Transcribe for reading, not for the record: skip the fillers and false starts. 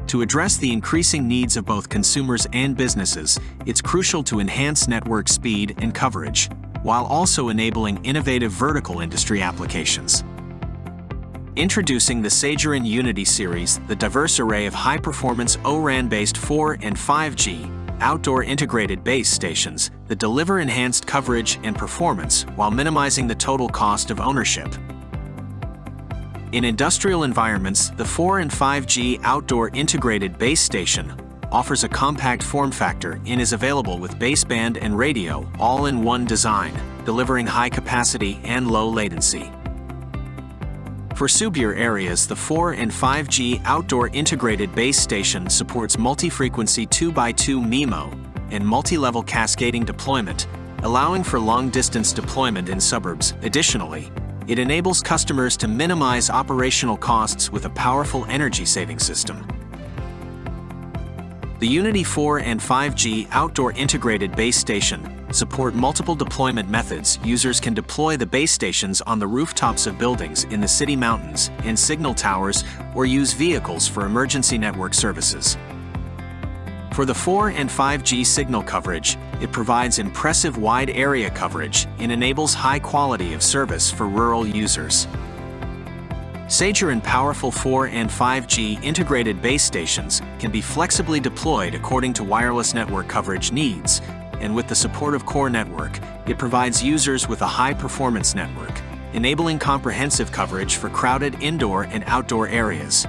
To address the increasing needs of both consumers and businesses, it's crucial to enhance network speed and coverage, while also enabling innovative vertical industry applications. Introducing the SageRAN Unity series, the diverse array of high-performance O-RAN-based 4 and 5G outdoor integrated base stations that deliver enhanced coverage and performance while minimizing the total cost of ownership. In industrial environments, the 4 and 5G outdoor integrated base station offers a compact form factor and is available with baseband and radio all in one design, delivering high capacity and low latency. For suburban areas, the 4 and 5G outdoor integrated base station supports multi-frequency 2x2 MIMO and multi-level cascading deployment, allowing for long-distance deployment in suburbs. Additionally, it enables customers to minimize operational costs with a powerful energy-saving system. The Unity 4 and 5G outdoor integrated base station support multiple deployment methods. Users can deploy the base stations on the rooftops of buildings, in the city mountains, in signal towers, or use vehicles for emergency network services. For the 4 and 5G signal coverage, it provides impressive wide area coverage and enables high quality of service for rural users. SageRAN powerful 4 and 5G integrated base stations can be flexibly deployed according to wireless network coverage needs, and with the support of Core Network, it provides users with a high-performance network, enabling comprehensive coverage for crowded indoor and outdoor areas.